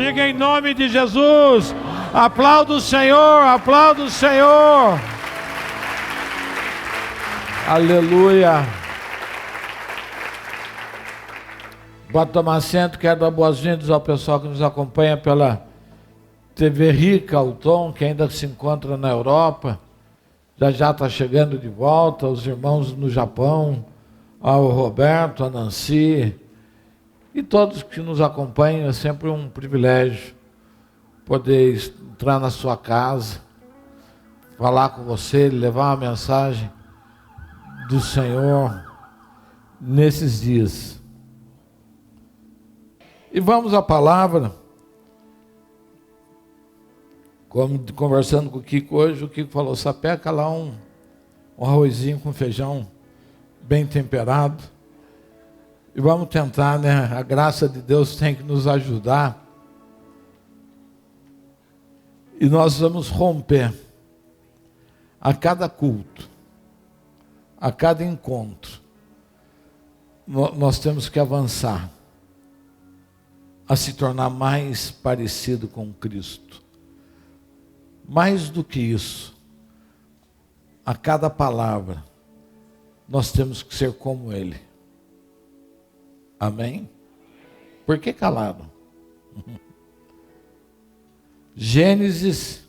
Diga em nome de Jesus. Aplauda o Senhor, aplauda o Senhor. Aleluia. Pode tomar assento. Quero dar boas-vindas ao pessoal que nos acompanha pela TV Rica, o Tom, que ainda se encontra na Europa. Já está chegando de volta. Os irmãos no Japão, ao Roberto, a Nancy e todos que nos acompanham. É sempre um privilégio poder entrar na sua casa, falar com você, levar uma mensagem do Senhor nesses dias. E vamos à palavra. Conversando com o Kiko hoje, o Kiko falou: sapeca lá um arrozinho com feijão bem temperado. E vamos tentar, né? A graça de Deus tem que nos ajudar. E nós vamos romper a cada culto, a cada encontro. Nós temos que avançar a se tornar mais parecido com Cristo. Mais do que isso, a cada palavra, nós temos que ser como Ele. Amém? Por que calado? Gênesis,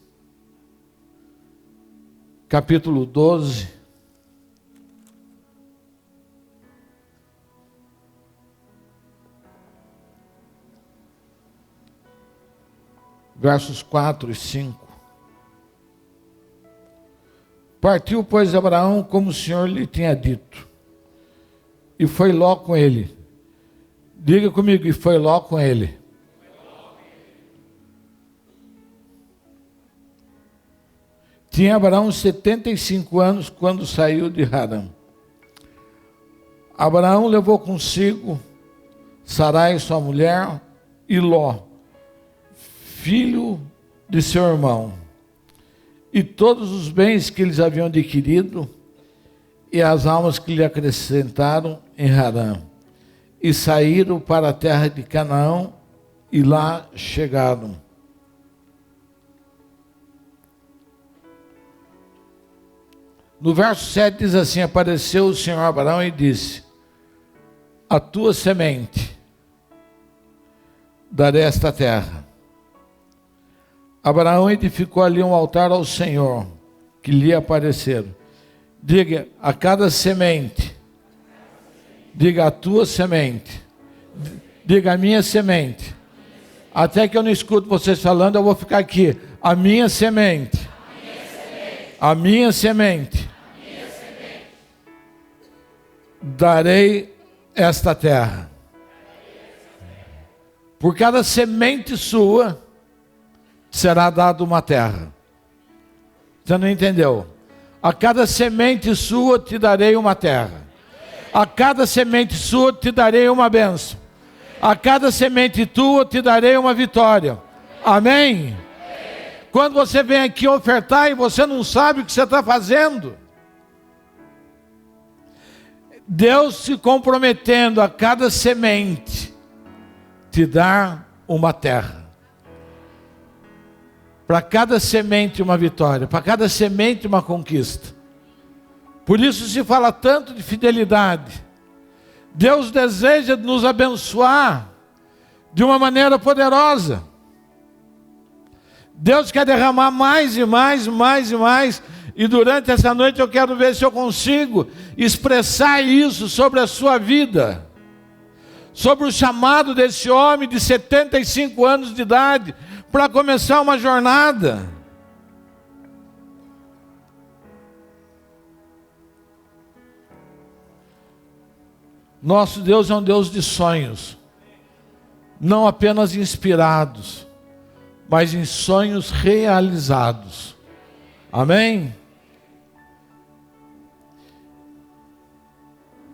capítulo 12. Versos 4 e 5. Partiu, pois, Abraão como o Senhor lhe tinha dito, e foi Ló com ele. Diga comigo: e foi Ló com ele. Tinha Abraão 75 anos quando saiu de Harã. Abraão levou consigo Sarai, sua mulher, e Ló, filho de seu irmão, e todos os bens que eles haviam adquirido, e as almas que lhe acrescentaram em Harã, e saíram para a terra de Canaã, e lá chegaram. No verso 7 diz assim: apareceu o Senhor a Abraão e disse: a tua semente darei esta terra. Abraão edificou ali um altar ao Senhor, que lhe apareceram. Diga: a cada semente. Diga: a tua semente. Diga: a minha semente. Até que eu não escuto vocês falando, eu vou ficar aqui. A minha semente. A minha semente. Darei esta terra. Por cada semente sua será dada uma terra. Você não entendeu? A cada semente sua te darei uma terra. A cada semente sua te darei uma bênção. A cada semente tua te darei uma vitória. Amém? Quando você vem aqui ofertar e você não sabe o que você está fazendo, Deus se comprometendo a cada semente te dar uma terra. Para cada semente uma vitória, para cada semente uma conquista. Por isso se fala tanto de fidelidade. Deus deseja nos abençoar de uma maneira poderosa. Deus quer derramar mais e mais, mais e mais. E durante essa noite eu quero ver se eu consigo expressar isso sobre a sua vida. Sobre o chamado desse homem de 75 anos de idade para começar uma jornada. Nosso Deus é um Deus de sonhos. Não apenas inspirados, mas em sonhos realizados. Amém?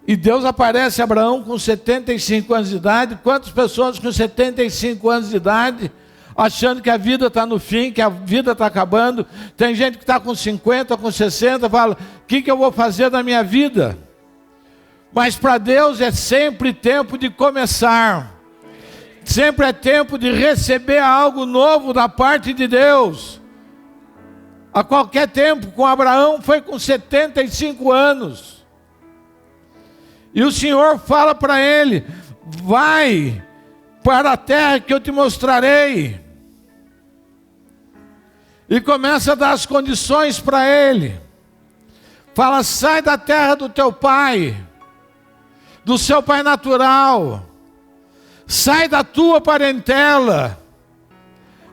E Deus aparece a Abraão com 75 anos de idade. Quantas pessoas com 75 anos de idade achando que a vida está no fim, que a vida está acabando? Tem gente que está com 50, com 60, fala: o que eu vou fazer da minha vida? Mas para Deus é sempre tempo de começar. Sempre é tempo de receber algo novo da parte de Deus. A qualquer tempo, com Abraão foi com 75 anos. E o Senhor fala para ele: vai para a terra que eu te mostrarei. E começa a dar as condições para ele. Fala: sai da terra do teu pai, do seu pai natural. Sai da tua parentela,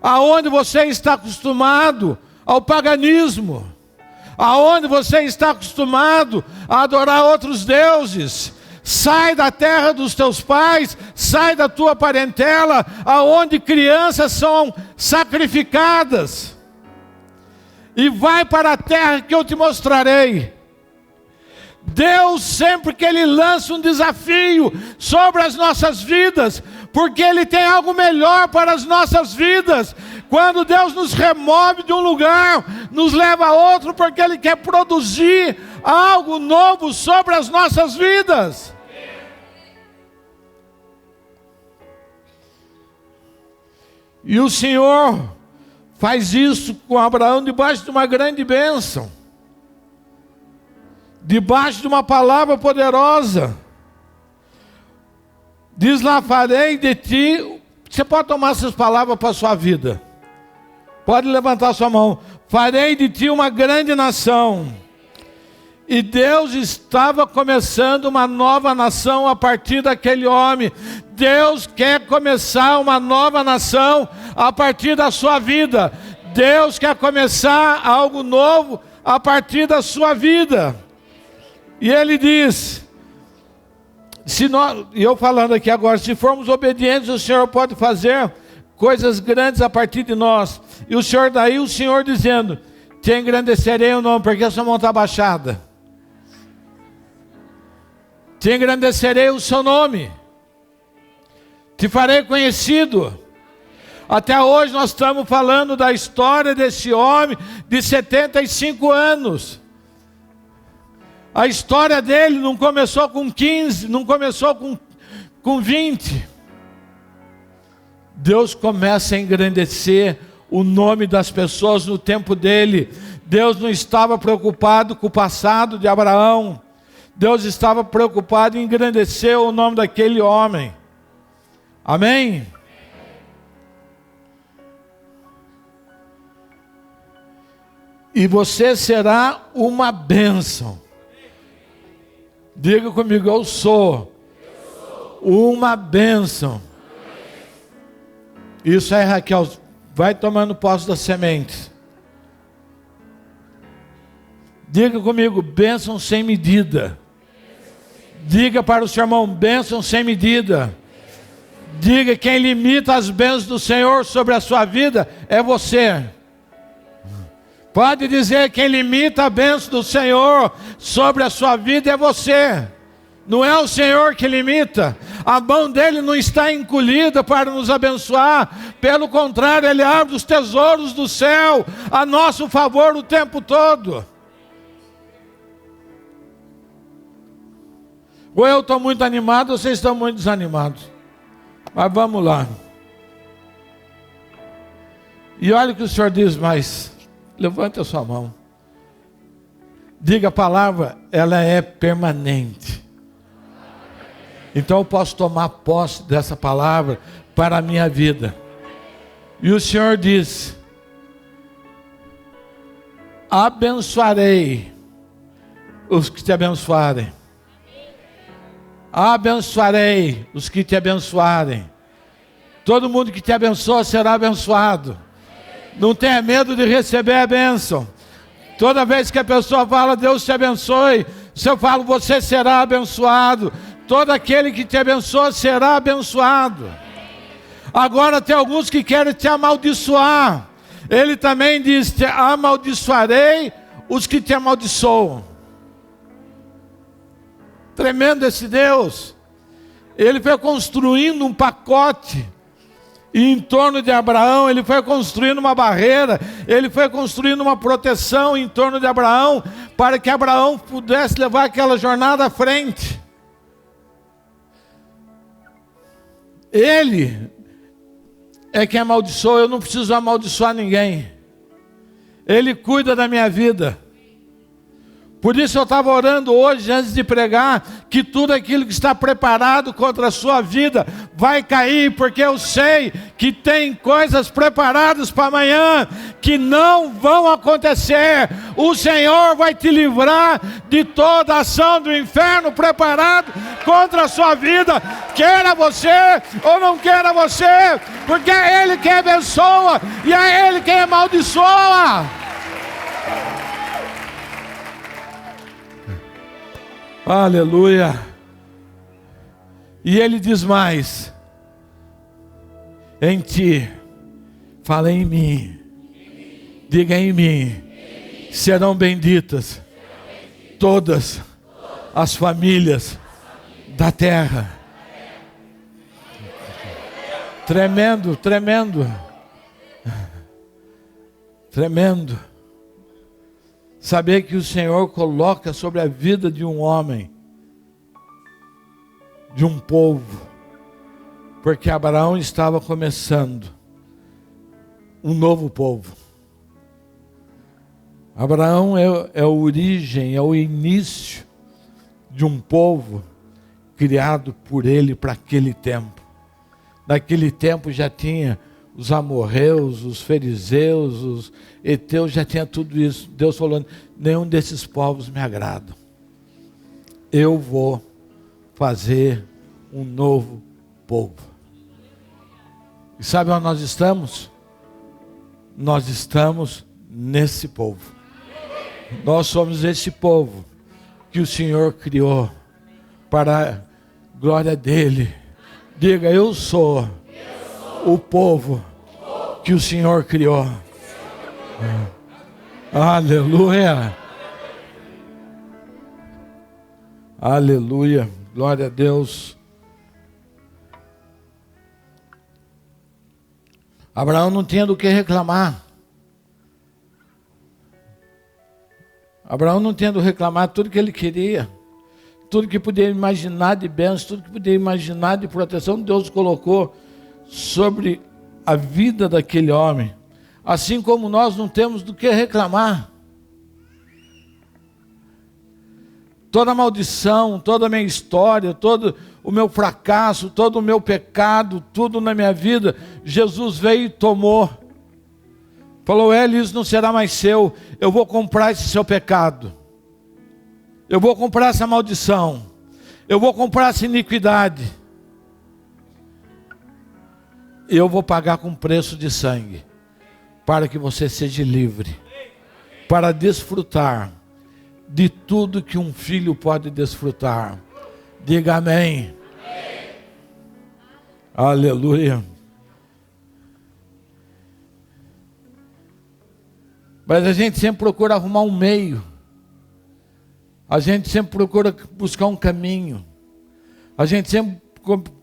aonde você está acostumado ao paganismo, aonde você está acostumado a adorar outros deuses. Sai da terra dos teus pais, sai da tua parentela, aonde crianças são sacrificadas, e vai para a terra que eu te mostrarei. Deus, sempre que Ele lança um desafio sobre as nossas vidas, porque Ele tem algo melhor para as nossas vidas. Quando Deus nos remove de um lugar, nos leva a outro, porque Ele quer produzir algo novo sobre as nossas vidas. E o Senhor faz isso com Abraão debaixo de uma grande bênção, debaixo de uma palavra poderosa. Diz lá: farei de ti. Você pode tomar essas palavras para a sua vida. Pode levantar sua mão. Farei de ti uma grande nação. E Deus estava começando uma nova nação a partir daquele homem. Deus quer começar uma nova nação a partir da sua vida. Deus quer começar algo novo a partir da sua vida. E Ele diz, e eu falando aqui agora, se formos obedientes, o Senhor pode fazer coisas grandes a partir de nós. E o Senhor dizendo: te engrandecerei o nome, porque a sua mão está baixada. Te engrandecerei o seu nome, te farei conhecido. Até hoje nós estamos falando da história desse homem de 75 anos. A história dele não começou com 15, não começou com 20. Deus começa a engrandecer o nome das pessoas no tempo dele. Deus não estava preocupado com o passado de Abraão. Deus estava preocupado em engrandecer o nome daquele homem. Amém? E você será uma bênção. Diga comigo: eu sou uma bênção. Isso aí, Raquel, vai tomando posse das sementes. Diga comigo: bênção sem medida. Diga para o seu irmão: bênção sem medida. Diga: quem limita as bênçãos do Senhor sobre a sua vida é você. Pode dizer: quem limita a bênção do Senhor sobre a sua vida é você. Não é o Senhor que limita. A mão dele não está encolhida para nos abençoar. Pelo contrário, Ele abre os tesouros do céu a nosso favor o tempo todo. Ou eu estou muito animado, ou vocês estão muito desanimados. Mas vamos lá. E olha o que o Senhor diz mais. Levante a sua mão. Diga: a palavra, ela é permanente. Então eu posso tomar posse dessa palavra para a minha vida. E o Senhor diz: abençoarei os que te abençoarem. Abençoarei os que te abençoarem. Todo mundo que te abençoa será abençoado. Não tenha medo de receber a bênção. Toda vez que a pessoa fala: Deus te abençoe, se eu falo: você será abençoado. Todo aquele que te abençoa será abençoado. Agora tem alguns que querem te amaldiçoar. Ele também diz: te amaldiçoarei os que te amaldiçoam. Tremendo esse Deus. Ele foi construindo um pacote. E em torno de Abraão, ele foi construindo uma barreira, ele foi construindo uma proteção em torno de Abraão, para que Abraão pudesse levar aquela jornada à frente. Ele é quem amaldiçoa, eu não preciso amaldiçoar ninguém. Ele cuida da minha vida. Por isso eu estava orando hoje, antes de pregar, que tudo aquilo que está preparado contra a sua vida vai cair, porque eu sei que tem coisas preparadas para amanhã, que não vão acontecer. O Senhor vai te livrar de toda a ação do inferno preparado contra a sua vida, queira você ou não queira você, porque é Ele quem abençoa e é Ele quem amaldiçoa. Aleluia. E ele diz mais: em ti, fala em mim, diga em mim, serão benditas todas as famílias da terra. Tremendo, tremendo, tremendo. Saber que o Senhor coloca sobre a vida de um homem, de um povo, porque Abraão estava começando um novo povo. Abraão é a origem, é o início de um povo criado por ele para aquele tempo. Naquele tempo já tinha os amorreus, os fariseus, os heteus, já tinha tudo isso. Deus falou: nenhum desses povos me agrada. Eu vou fazer um novo povo. E sabe onde nós estamos? Nós estamos nesse povo. Nós somos esse povo que o Senhor criou para a glória dele. Diga: eu sou o povo que o Senhor criou. Aleluia. Aleluia. Glória a Deus. Abraão não tinha do que reclamar. Abraão não tinha do que reclamar. Tudo que ele queria, tudo que podia imaginar de bênção, tudo que podia imaginar de proteção, Deus colocou sobre a vida daquele homem. Assim como nós não temos do que reclamar. Toda a maldição, toda a minha história, todo o meu fracasso, todo o meu pecado, tudo na minha vida, Jesus veio e tomou. Falou: Eli, isso não será mais seu. Eu vou comprar esse seu pecado. Eu vou comprar essa maldição. Eu vou comprar essa iniquidade. Eu vou pagar com preço de sangue, para que você seja livre, para desfrutar de tudo que um filho pode desfrutar. Diga amém. Amém. Aleluia. Mas a gente sempre procura arrumar um meio. A gente sempre procura buscar um caminho. A gente sempre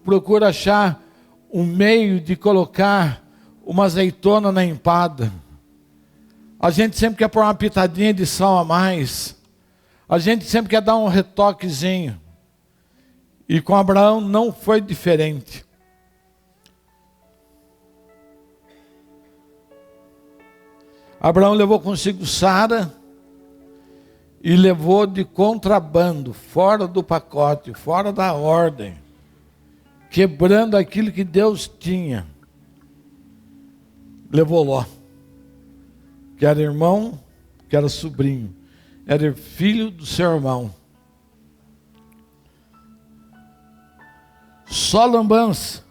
procura achar um meio de colocar uma azeitona na empada. A gente sempre quer pôr uma pitadinha de sal a mais. A gente sempre quer dar um retoquezinho. E com Abraão não foi diferente. Abraão levou consigo Sara e levou de contrabando, fora do pacote, fora da ordem, quebrando aquilo que Deus tinha. Levou Ló, que era irmão, que era sobrinho, era filho do seu irmão. Só lambança.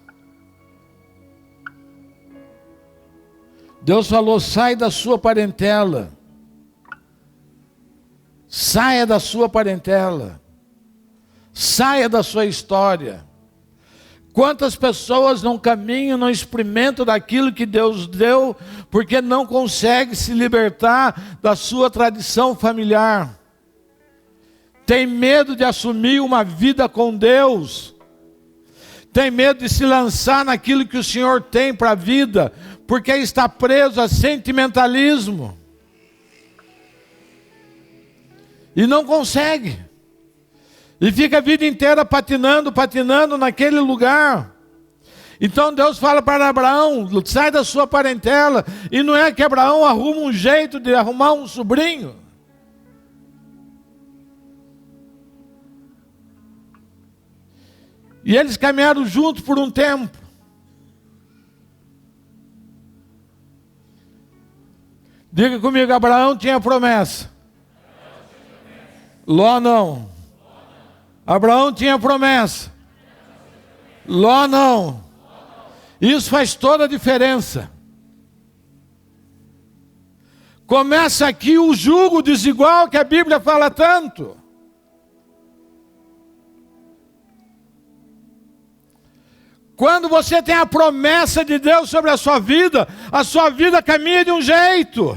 Deus falou: sai da sua parentela. Saia da sua parentela. Saia da sua história. Quantas pessoas não caminham, não experimentam daquilo que Deus deu, porque não consegue se libertar da sua tradição familiar. Tem medo de assumir uma vida com Deus. Tem medo de se lançar naquilo que o Senhor tem para a vida, porque está preso a sentimentalismo. E não consegue. E fica a vida inteira patinando naquele lugar. Então Deus fala para Abraão, sai da sua parentela. E não é que Abraão arruma um jeito de arrumar um sobrinho. E eles caminharam juntos por um tempo. Diga comigo, Abraão tinha promessa. Ló não. Abraão tinha promessa. Ló não. Isso faz toda a diferença. Começa aqui o jugo desigual que a Bíblia fala tanto. Quando você tem a promessa de Deus sobre a sua vida caminha de um jeito.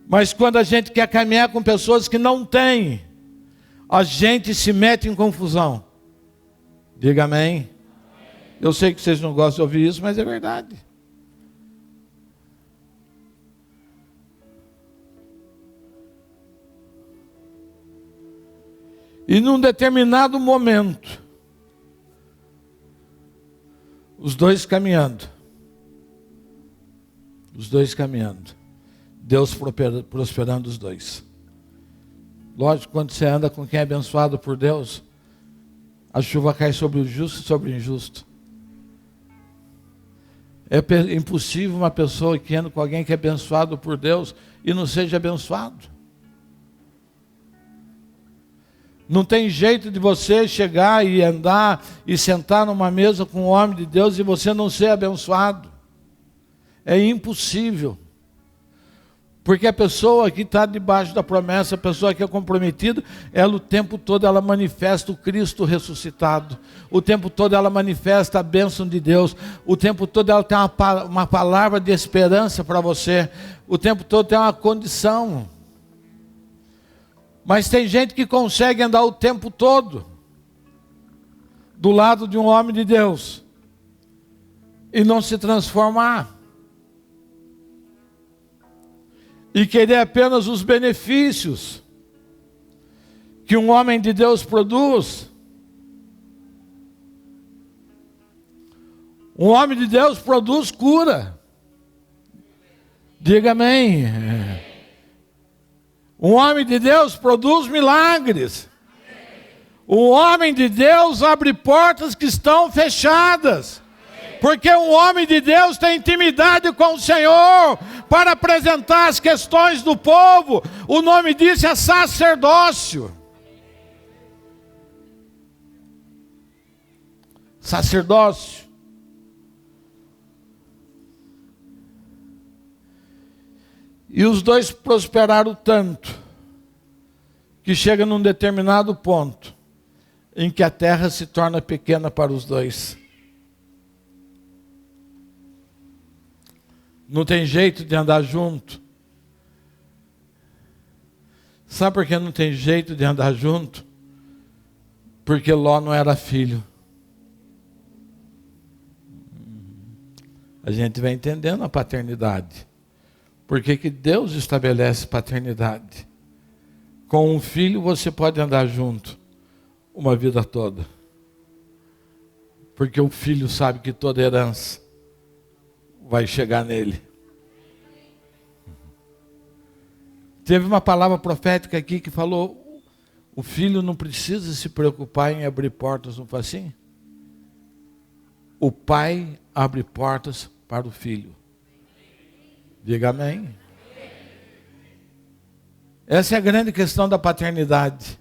Mas quando a gente quer caminhar com pessoas que não têm, a gente se mete em confusão. Diga amém. Eu sei que vocês não gostam de ouvir isso, mas é verdade. E num determinado momento, os dois caminhando, Deus prosperando os dois. Lógico, quando você anda com quem é abençoado por Deus, a chuva cai sobre o justo e sobre o injusto. É impossível uma pessoa que anda com alguém que é abençoado por Deus e não seja abençoado. Não tem jeito de você chegar e andar e sentar numa mesa com um homem de Deus e você não ser abençoado. É impossível. Porque a pessoa que está debaixo da promessa, a pessoa que é comprometida, ela o tempo todo ela manifesta o Cristo ressuscitado. O tempo todo ela manifesta a bênção de Deus. O tempo todo ela tem uma palavra de esperança para você. O tempo todo tem uma condição. Mas tem gente que consegue andar o tempo todo do lado de um homem de Deus e não se transformar. E querer apenas os benefícios que um homem de Deus produz. Um homem de Deus produz cura. Diga amém. Um homem de Deus produz milagres. O homem de Deus abre portas que estão fechadas. Porque um homem de Deus tem intimidade com o Senhor para apresentar as questões do povo. O nome disso é sacerdócio. Sacerdócio. E os dois prosperaram tanto, que chega num determinado ponto, em que a terra se torna pequena para os dois. Não tem jeito de andar junto. Sabe por que não tem jeito de andar junto? Porque Ló não era filho. A gente vai entendendo a paternidade. Por que que Deus estabelece paternidade? Com um filho você pode andar junto uma vida toda. Porque o filho sabe que toda herança vai chegar nele. Teve uma palavra profética aqui que falou: o filho não precisa se preocupar em abrir portas, não foi assim? O pai abre portas para o filho. Diga amém. Essa é a grande questão da paternidade.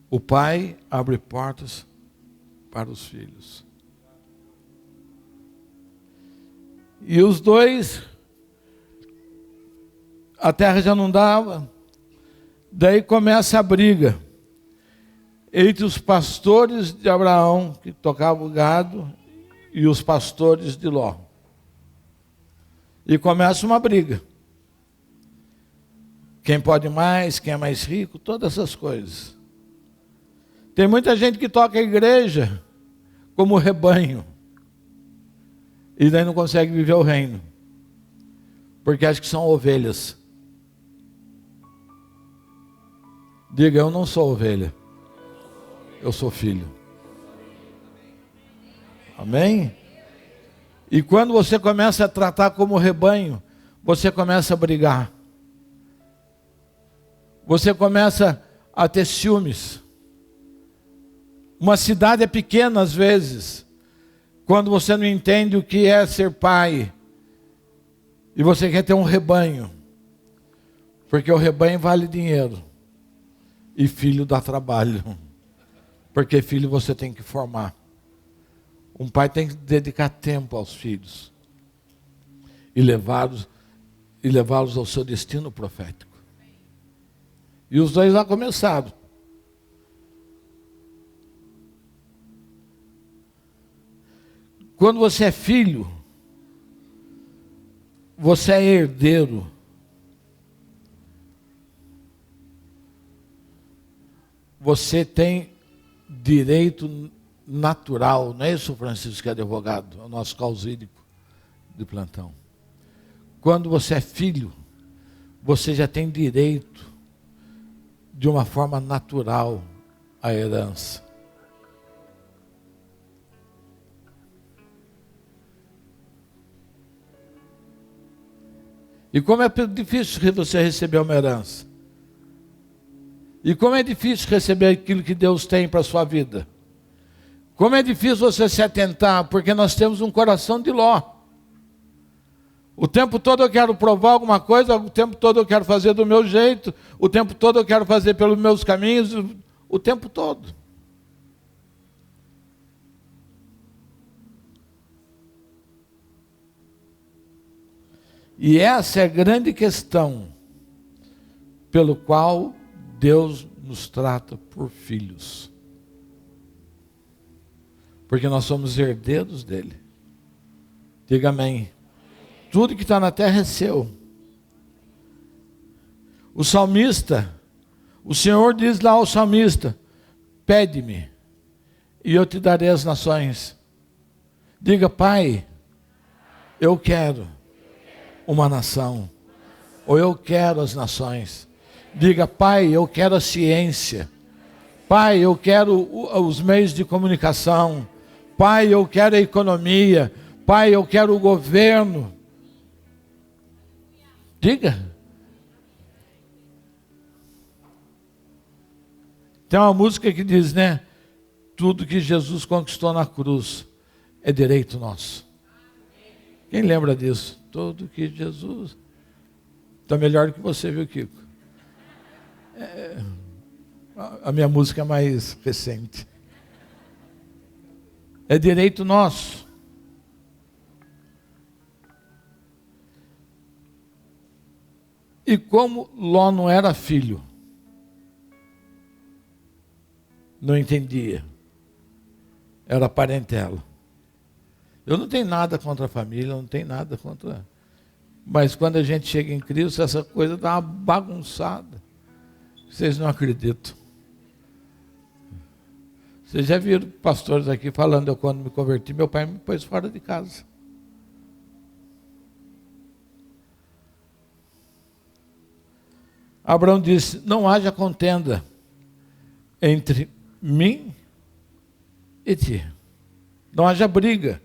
O pai abre portas para os filhos. E os dois, a terra já não dava, daí começa a briga entre os pastores de Abraão, que tocavam o gado, e os pastores de Ló. E começa uma briga. Quem pode mais, quem é mais rico, todas essas coisas. Tem muita gente que toca a igreja como rebanho. E daí não consegue viver o reino. Porque acha que são ovelhas. Diga, eu não sou ovelha. Eu sou filho. Amém? E quando você começa a tratar como rebanho, você começa a brigar. Você começa a ter ciúmes. Uma cidade é pequena às vezes, quando você não entende o que é ser pai, e você quer ter um rebanho, porque o rebanho vale dinheiro, e filho dá trabalho, porque filho você tem que formar. Um pai tem que dedicar tempo aos filhos, e levá-los ao seu destino profético. E os dois já começaram. Quando você é filho, você é herdeiro. Você tem direito natural, não é isso, Francisco, que é advogado, é o nosso causídico de plantão. Quando você é filho, você já tem direito, de uma forma natural, à herança. E como é difícil você receber uma herança. E como é difícil receber aquilo que Deus tem para a sua vida. Como é difícil você se atentar, porque nós temos um coração de Ló. O tempo todo eu quero provar alguma coisa, o tempo todo eu quero fazer do meu jeito, o tempo todo eu quero fazer pelos meus caminhos, o tempo todo. E essa é a grande questão pelo qual Deus nos trata por filhos. Porque nós somos herdeiros dele. Diga amém. Tudo que está na terra é seu. O salmista, o Senhor diz lá ao salmista: pede-me e eu te darei as nações. Diga, Pai, eu quero uma nação, ou eu quero as nações. Diga, Pai, eu quero a ciência. Pai, eu quero os meios de comunicação. Pai, eu quero a economia. Pai, eu quero o governo. Diga. Tem uma música que diz, né? Tudo que Jesus conquistou na cruz é direito nosso. Quem lembra disso? Tudo que Jesus... Está melhor do que você, viu, Kiko? A minha música é mais recente. É direito nosso. E como Ló não era filho, não entendia, era parentela. Eu não tenho nada contra a família, não tenho nada contra... Mas quando a gente chega em Cristo, essa coisa dá uma bagunçada. Vocês não acreditam. Vocês já viram pastores aqui falando, eu quando me converti, meu pai me pôs fora de casa. Abraão disse, não haja contenda entre mim e ti. Não haja briga.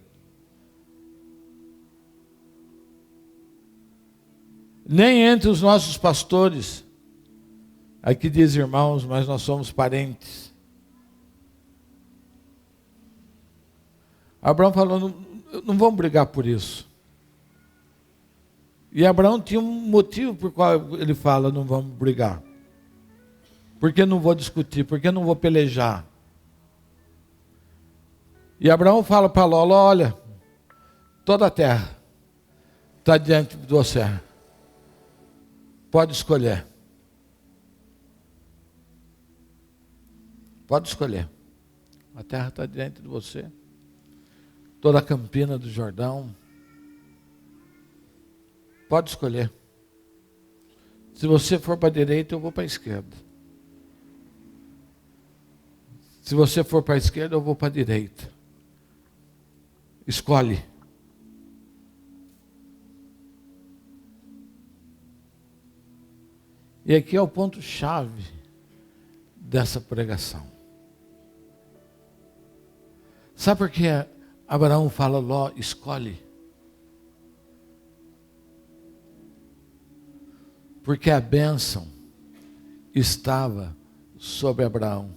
Nem entre os nossos pastores. Aqui diz irmãos, mas nós somos parentes. Abraão falou, não vamos brigar por isso. E Abraão tinha um motivo por qual ele fala, não vamos brigar. Porque não vou discutir, porque não vou pelejar. E Abraão fala para Ló, olha, toda a terra está diante de você. Pode escolher. Pode escolher. A terra está diante de você. Toda a campina do Jordão. Pode escolher. Se você for para a direita, eu vou para a esquerda. Se você for para a esquerda, eu vou para a direita. Escolhe. E aqui é o ponto-chave dessa pregação. Sabe por que Abraão fala, Ló, escolhe? Porque a bênção estava sobre Abraão.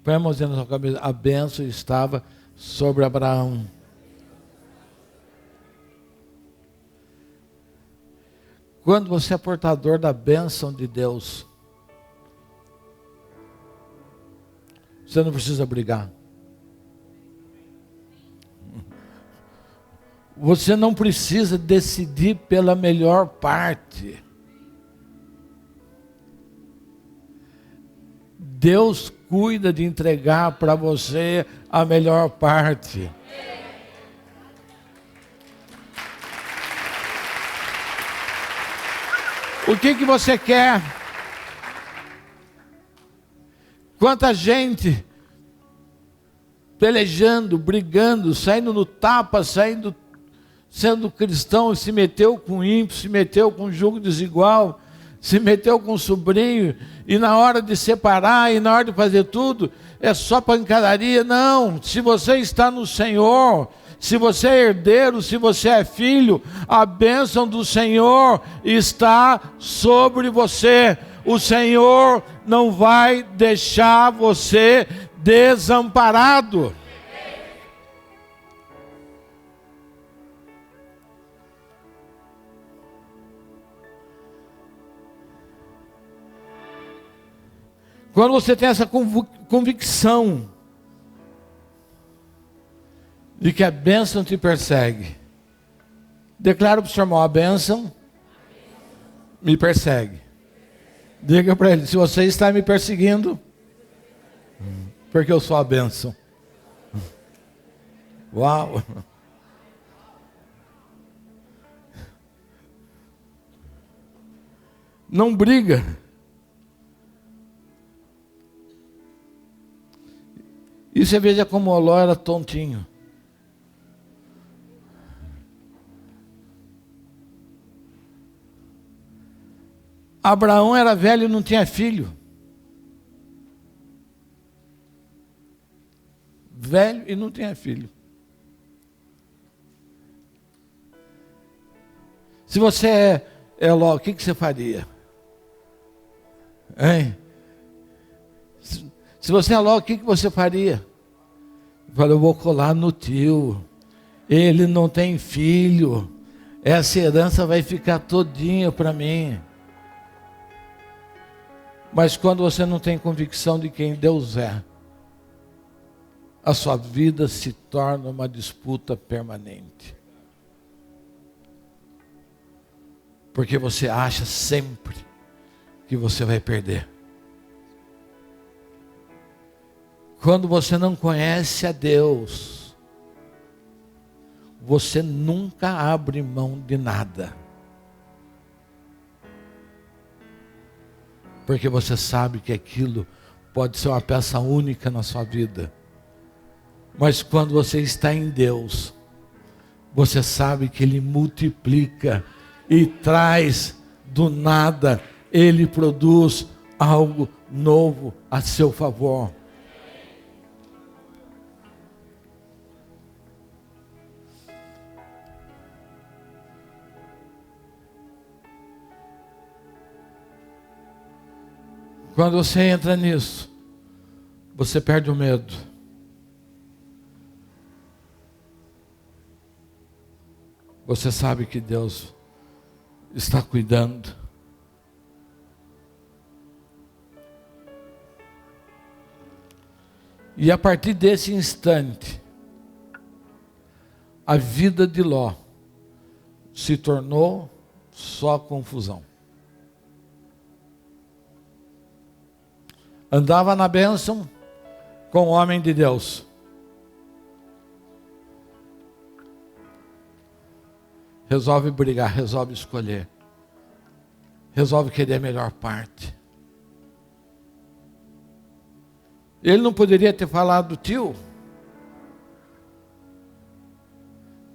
Põe a mãozinha na sua cabeça. A bênção estava sobre Abraão. Quando você é portador da bênção de Deus, você não precisa brigar. Você não precisa decidir pela melhor parte. Deus cuida de entregar para você a melhor parte. O que você quer? Quanta gente pelejando, brigando, saindo no tapa, sendo cristão, se meteu com ímpio, se meteu com jugo desigual, se meteu com sobrinho, e na hora de separar, e na hora de fazer tudo, é só pancadaria. Não, se você está no Senhor, se você é herdeiro, se você é filho, a bênção do Senhor está sobre você. O Senhor não vai deixar você desamparado. Quando você tem essa convicção de que a bênção te persegue, declara para o seu irmão, a bênção me persegue. Diga para ele, se você está me perseguindo, porque eu sou a bênção. Uau! Não briga. E você veja como Ló era tontinho. Abraão era velho e não tinha filho. Velho e não tinha filho. Se você é Ló, o que você faria? Hein? Se você é Ló, o que você faria? Eu vou colar no tio. Ele não tem filho. Essa herança vai ficar todinha para mim. Mas quando você não tem convicção de quem Deus é, a sua vida se torna uma disputa permanente. Porque você acha sempre que você vai perder. Quando você não conhece a Deus, você nunca abre mão de nada. Porque você sabe que aquilo pode ser uma peça única na sua vida. Mas quando você está em Deus, você sabe que Ele multiplica e traz do nada, Ele produz algo novo a seu favor. Quando você entra nisso, você perde o medo. Você sabe que Deus está cuidando. E a partir desse instante, a vida de Ló se tornou só confusão. Andava na bênção com o homem de Deus. Resolve brigar, resolve escolher. Resolve querer a melhor parte. Ele não poderia ter falado, tio,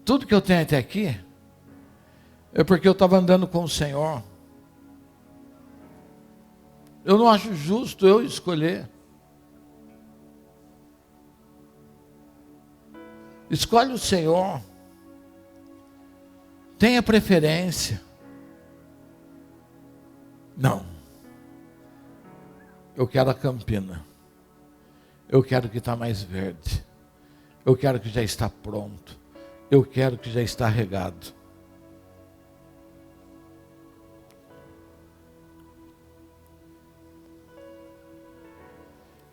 tudo que eu tenho até aqui é porque eu estava andando com o Senhor. Eu não acho justo eu escolher. Escolhe o Senhor. Tenha preferência. Não. Eu quero a campina. Eu quero que está mais verde. Eu quero que já está pronto. Eu quero que já está regado.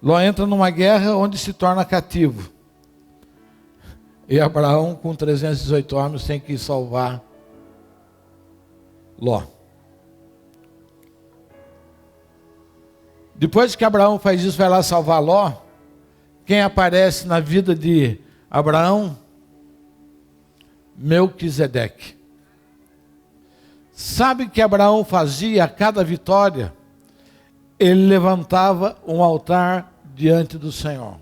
Ló entra numa guerra onde se torna cativo. E Abraão, com 318 homens, tem que salvar Ló. Depois que Abraão faz isso, vai lá salvar Ló. Quem aparece na vida de Abraão? Melquisedeque. Sabe o que Abraão fazia a cada vitória? Ele levantava um altar diante do Senhor.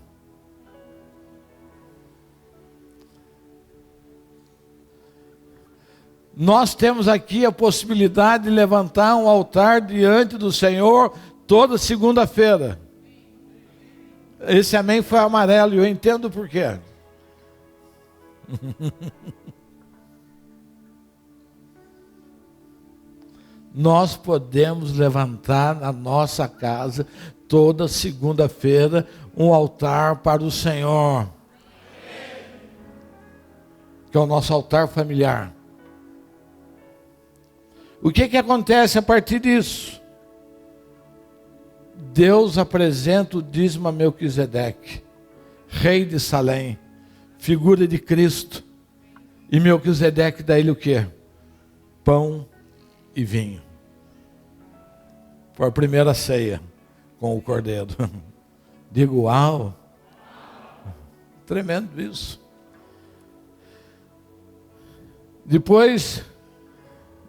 Nós temos aqui a possibilidade de levantar um altar diante do Senhor toda segunda-feira. Esse amém foi amarelo e eu entendo por quê. Nós podemos levantar na nossa casa toda segunda-feira um altar para o Senhor, que é o nosso altar familiar. O que acontece a partir disso? Deus apresenta o dízimo a Melquisedeque, rei de Salém, figura de Cristo. E Melquisedeque dá ele o quê? Pão e vinho. Foi a primeira ceia com o cordeiro. Digo, uau! Tremendo isso. Depois,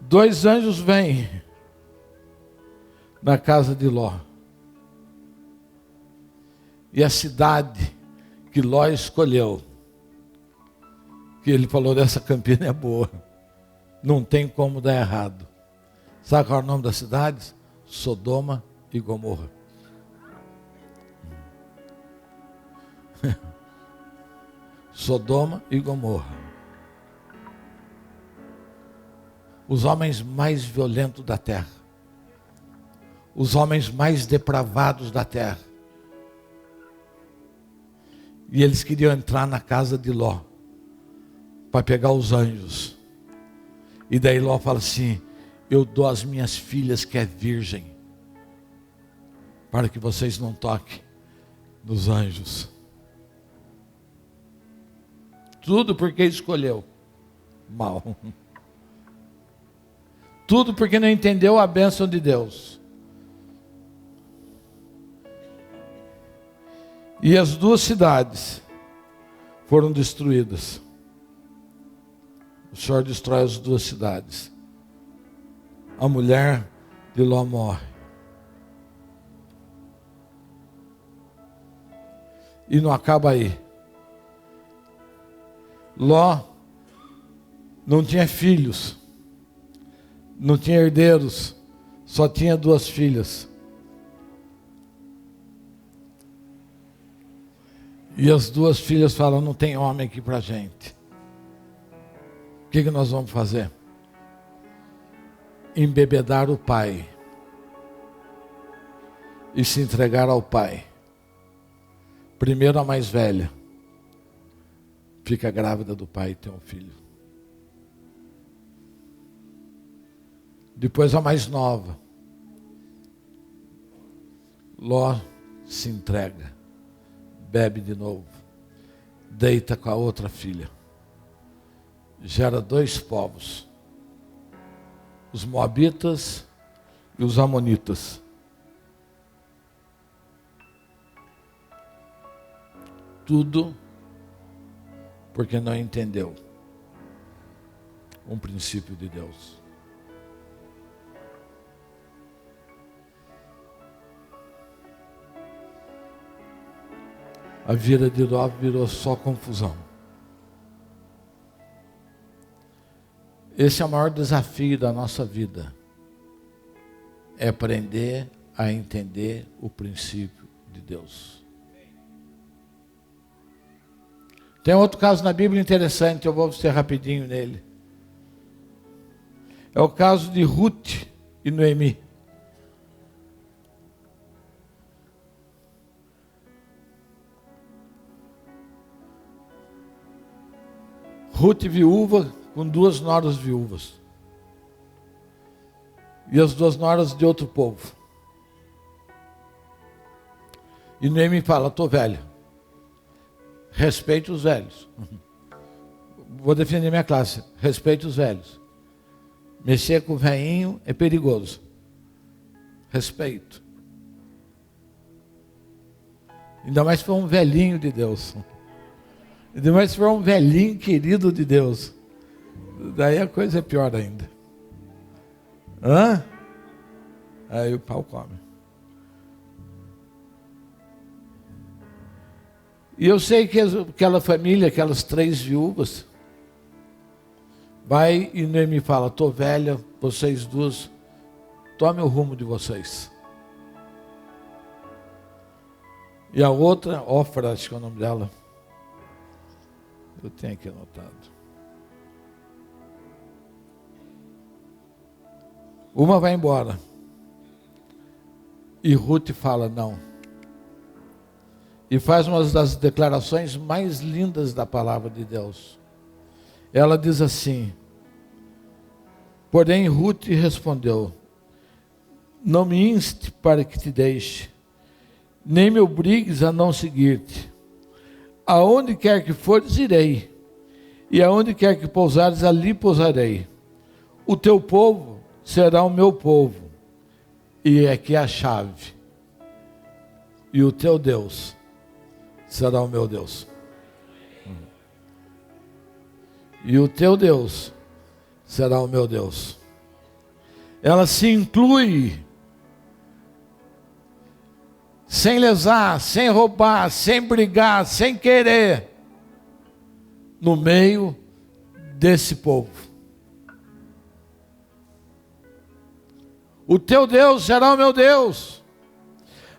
2 anjos vêm na casa de Ló. E a cidade que Ló escolheu, que ele falou, dessa campina é boa, não tem como dar errado. Sabe qual é o nome das cidades? Sodoma e Gomorra. Sodoma e Gomorra. Os homens mais violentos da terra. Os homens mais depravados da terra. E eles queriam entrar na casa de Ló para pegar os anjos. E daí Ló fala assim: eu dou as minhas filhas que é virgem, para que vocês não toquem nos anjos. Tudo porque escolheu mal. Tudo porque não entendeu a bênção de Deus. E as 2 cidades foram destruídas. O Senhor destrói as 2 cidades. A mulher de Ló morre. E não acaba aí. Ló não tinha filhos, não tinha herdeiros, só tinha 2 filhas. E as 2 filhas falam: não tem homem aqui para a gente. O que nós vamos fazer? Embebedar o pai e se entregar ao pai. Primeiro a mais velha fica grávida do pai e tem um filho. Depois a mais nova, Ló se entrega, bebe de novo, deita com a outra filha, gera 2 povos, os moabitas e os amonitas. Tudo porque não entendeu um princípio de Deus. A vida de Ló virou só confusão. Esse é o maior desafio da nossa vida. É aprender a entender o princípio de Deus. Tem outro caso na Bíblia interessante, eu vou ser rapidinho nele. É o caso de Ruth e Noemi. Ruth viúva com 2 noras viúvas. E as 2 noras de outro povo. E Noemi fala, estou velha. Respeite os velhos. Vou defender minha classe. Respeite os velhos. Mexer com o velhinho é perigoso. Respeito. Ainda mais se for um velhinho de Deus. Ainda mais se for um velhinho querido de Deus. Daí a coisa é pior ainda. Hã? Aí o pau come. E eu sei que aquela família, aquelas 3 viúvas, vai e Noemi fala, estou velha, vocês 2, tome o rumo de vocês. E a outra, Ofra, acho que é o nome dela, eu tenho aqui anotado. Uma vai embora. E Ruth fala, não. E faz uma das declarações mais lindas da palavra de Deus. Ela diz assim, porém Ruth respondeu, não me inste para que te deixe, nem me obrigues a não seguir-te. Aonde quer que fores, irei, e aonde quer que pousares, ali pousarei. O teu povo será o meu povo, e aqui é a chave. E o teu Deus será o meu Deus. E o teu Deus será o meu Deus. Ela se inclui, sem lesar, sem roubar, sem brigar, sem querer, no meio desse povo. O teu Deus será o meu Deus.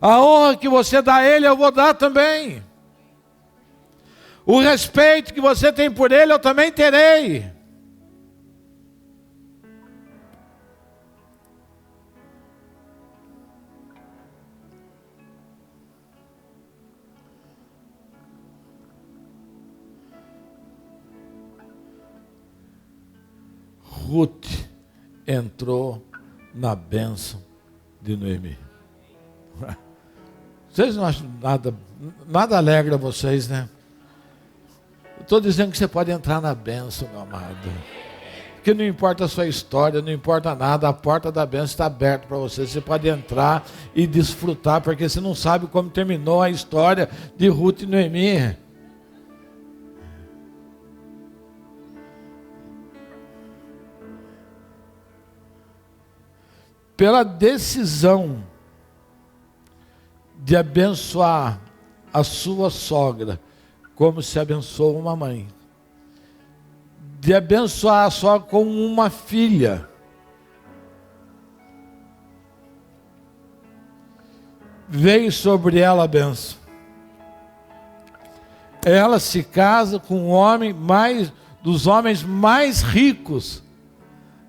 A honra que você dá a Ele, eu vou dar também. O respeito que você tem por Ele, eu também terei. Ruth entrou na bênção de Noemi. Vocês não acham nada alegra vocês, né? Estou dizendo que você pode entrar na bênção, meu amado. Que não importa a sua história, não importa nada, a porta da bênção está aberta para você. Você pode entrar e desfrutar, porque você não sabe como terminou a história de Ruth e Noemi. Pela decisão de abençoar a sua sogra, como se abençoa uma mãe, de abençoar a sogra como uma filha, veio sobre ela a bênção. Ela se casa com um homem dos homens mais ricos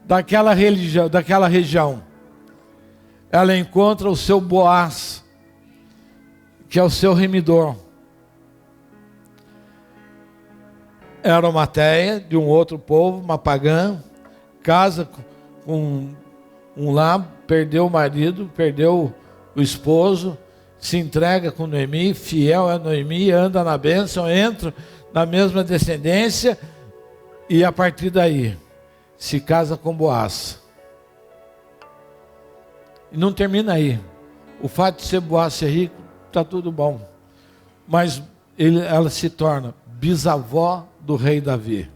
daquela região. Ela encontra o seu Boaz, que é o seu remidor. Era uma teia de um outro povo, uma pagã, casa com um lá, perdeu o marido, perdeu o esposo, se entrega com Noemi, fiel a Noemi, anda na bênção, entra na mesma descendência e a partir daí se casa com Boaz. E não termina aí. O fato de ser Boaz ser rico, está tudo bom. Mas ela se torna bisavó do rei Davi.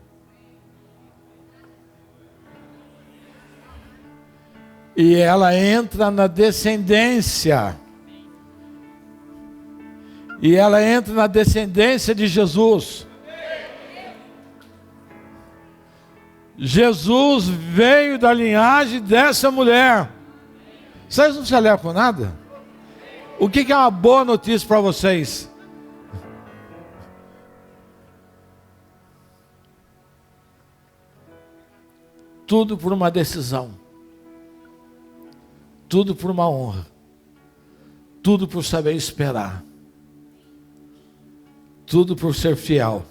E ela entra na descendência. E ela entra na descendência de Jesus. Jesus veio da linhagem dessa mulher. Vocês não se alegram com nada? O que é uma boa notícia para vocês? Tudo por uma decisão. Tudo por uma honra. Tudo por saber esperar. Tudo por ser fiel.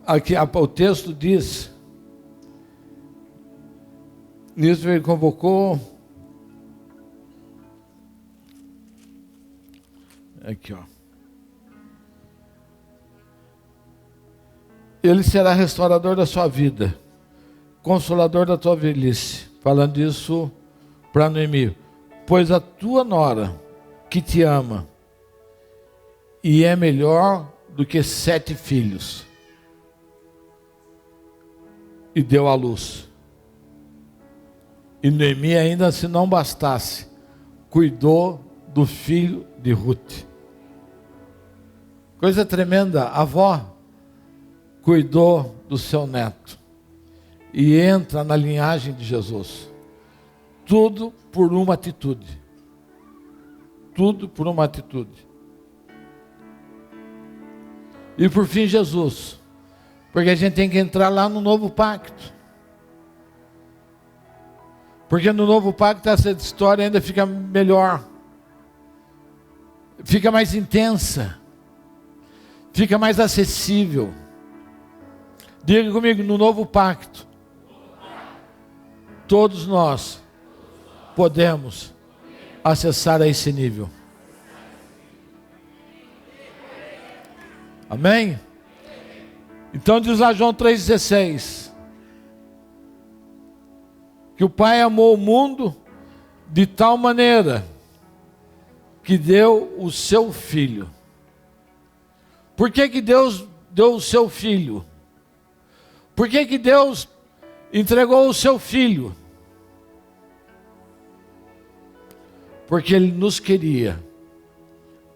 Aqui o texto diz: nisso ele convocou. Aqui, ó. Ele será restaurador da sua vida, consolador da tua velhice. Falando isso para Noemi. Pois a tua nora, que te ama, e é melhor do que 7 filhos, e deu à luz. E Noemi, ainda se não bastasse, cuidou do filho de Ruth. Coisa tremenda, a avó cuidou do seu neto. E entra na linhagem de Jesus. Tudo por uma atitude. Tudo por uma atitude. E por fim Jesus. Porque a gente tem que entrar lá no novo pacto. Porque no novo pacto essa história ainda fica melhor. Fica mais intensa. Fica mais acessível. Diga comigo, no novo pacto, todos nós podemos acessar a esse nível. Amém? Então diz lá João 3,16, que o Pai amou o mundo de tal maneira que deu o seu Filho. Por que que Deus deu o seu Filho? Por que que Deus entregou o seu Filho? Porque Ele nos queria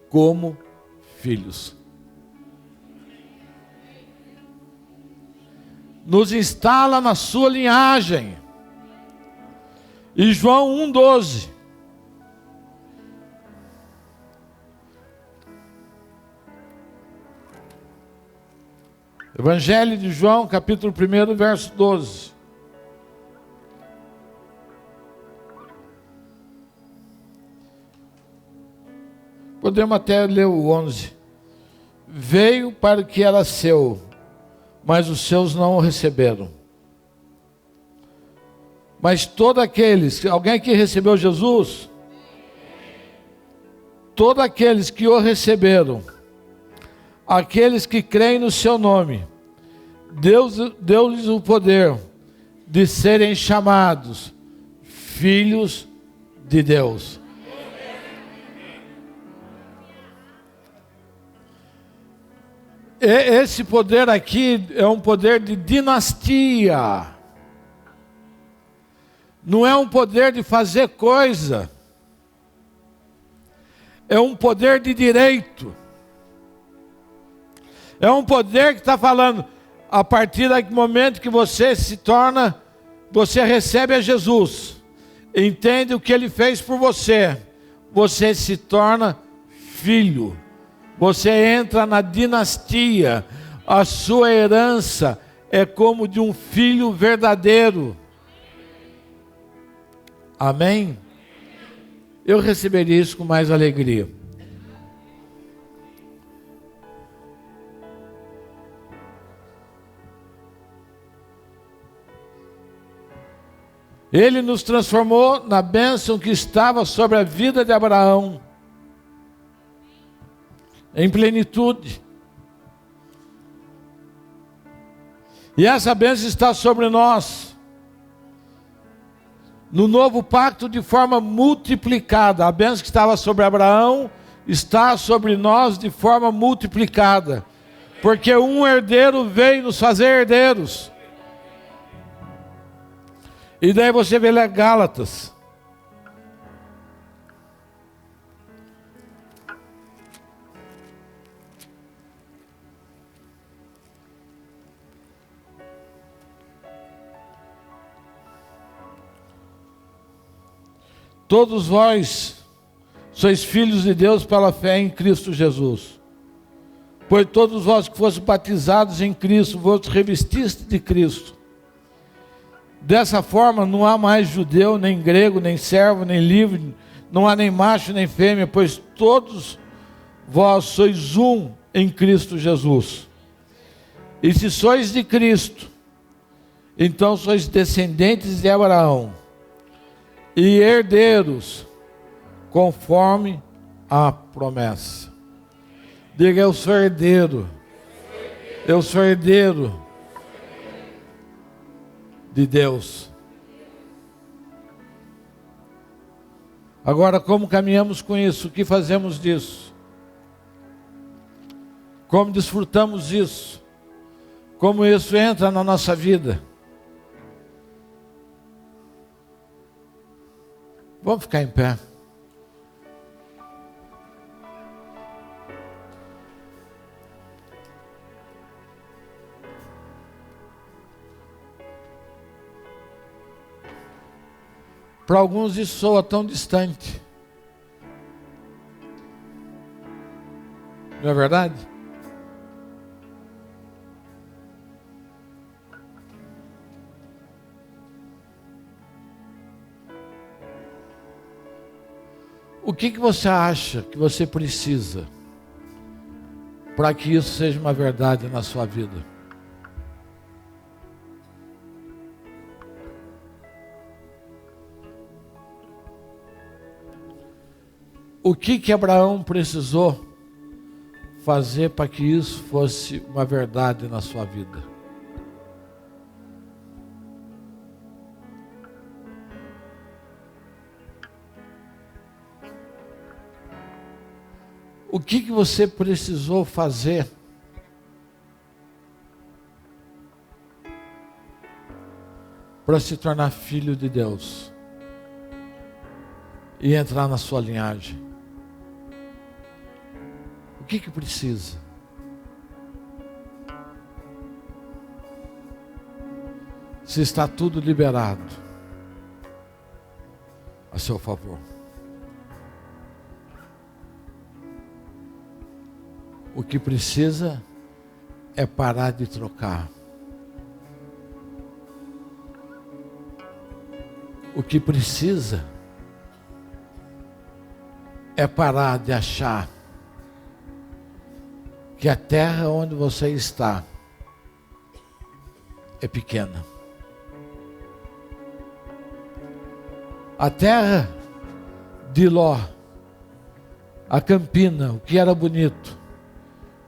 como filhos. Nos instala na sua linhagem. E João 1,12. Evangelho de João, capítulo 1, verso 12. Podemos até ler o 11. Veio para o que era seu, mas os seus não o receberam. Mas todos aqueles, alguém que recebeu Jesus? Todos aqueles que o receberam, aqueles que creem no seu nome, Deus deu-lhes o poder de serem chamados filhos de Deus. Esse poder aqui é um poder de dinastia. Não é um poder de fazer coisa. É um poder de direito. É um poder que está falando, a partir do momento que você se torna, você recebe a Jesus, entende o que Ele fez por você, você se torna filho, você entra na dinastia, a sua herança é como de um filho verdadeiro. Amém? Eu receberia isso com mais alegria. Ele nos transformou na bênção que estava sobre a vida de Abraão, em plenitude. E essa bênção está sobre nós, no novo pacto de forma multiplicada. A bênção que estava sobre Abraão está sobre nós de forma multiplicada, porque um herdeiro veio nos fazer herdeiros. E daí você vê lá Gálatas. Todos vós Sois filhos de Deus pela fé em Cristo Jesus. Pois todos vós que foste batizados em Cristo, vos revestiste de Cristo. Dessa forma não há mais judeu, nem grego, nem servo, nem livre, não há nem macho, nem fêmea, pois todos vós sois um em Cristo Jesus. E se sois de Cristo, então sois descendentes de Abraão e herdeiros conforme a promessa. Diga: eu sou herdeiro. Eu sou herdeiro de Deus. Agora, como caminhamos com isso? O que fazemos disso? Como desfrutamos isso? Como isso entra na nossa vida? Vamos ficar em pé. Para alguns isso soa tão distante. Não é verdade? O que você acha que você precisa para que isso seja uma verdade na sua vida? O que Abraão precisou fazer para que isso fosse uma verdade na sua vida? O que você precisou fazer para se tornar filho de Deus e entrar na sua linhagem? O que precisa? Se está tudo liberado a seu favor. O que precisa é parar de trocar. O que precisa é parar de achar que a terra onde você está é pequena. A terra de Ló, a campina, o que era bonito,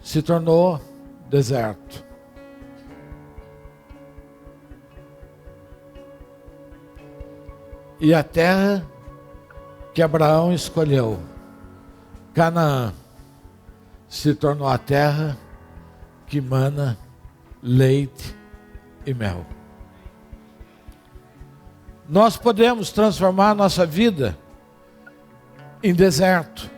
se tornou deserto. E a terra que Abraão escolheu, Canaã, se tornou a terra que mana leite e mel. Nós podemos transformar nossa vida em deserto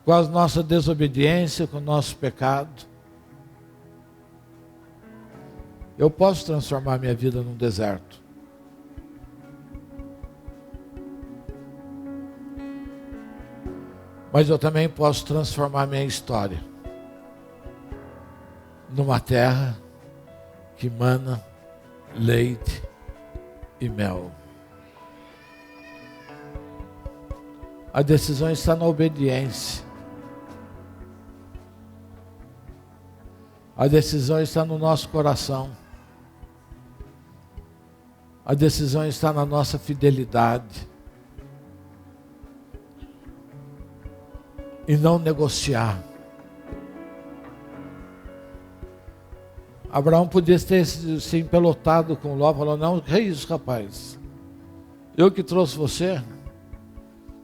com a nossa desobediência, com o nosso pecado. Eu posso transformar minha vida num deserto. Mas eu também posso transformar minha história numa terra que mana leite e mel. A decisão está na obediência. A decisão está no nosso coração. A decisão está na nossa fidelidade. E não negociar. Abraão podia ter se empelotado com Ló, falou: não, que é isso, rapaz? Eu que trouxe você?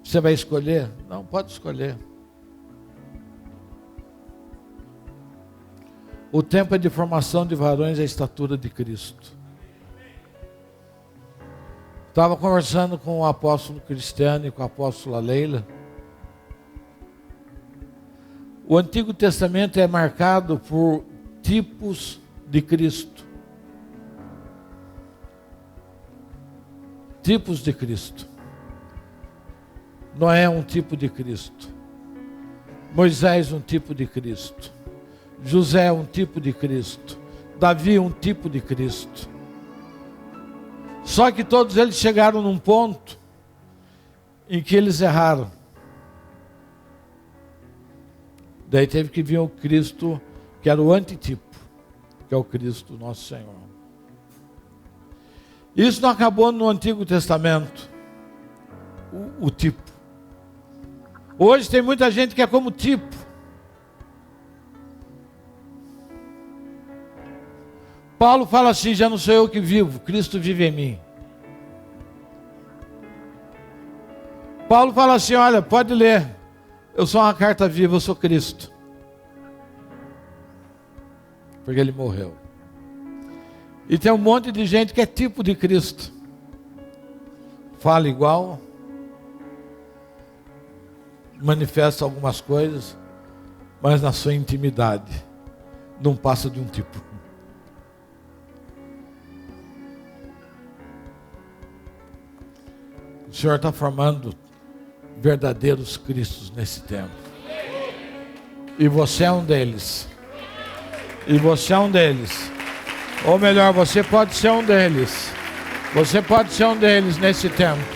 Você vai escolher? Não, pode escolher. O tempo é de formação de varões à estatura de Cristo. Estava conversando com o apóstolo Cristiano e com a apóstola Leila. O Antigo Testamento é marcado por tipos de Cristo. Tipos de Cristo. Noé é um tipo de Cristo. Moisés um tipo de Cristo. José um tipo de Cristo. Davi um tipo de Cristo. Só que todos eles chegaram num ponto em que eles erraram. Daí teve que vir o Cristo, que era o antitipo, que é o Cristo nosso Senhor. Isso não acabou no Antigo Testamento, o tipo. Hoje tem muita gente que é como tipo. Paulo fala assim: já não sou eu que vivo, Cristo vive em mim. Paulo fala assim: olha, pode ler, eu sou uma carta viva, eu sou Cristo. Porque ele morreu. E tem um monte de gente que é tipo de Cristo. Fala igual, manifesta algumas coisas, mas na sua intimidade não passa de um tipo. O Senhor está formando verdadeiros Cristos nesse tempo. E você é um deles. E você é um deles. Ou melhor, você pode ser um deles. Você pode ser um deles nesse tempo.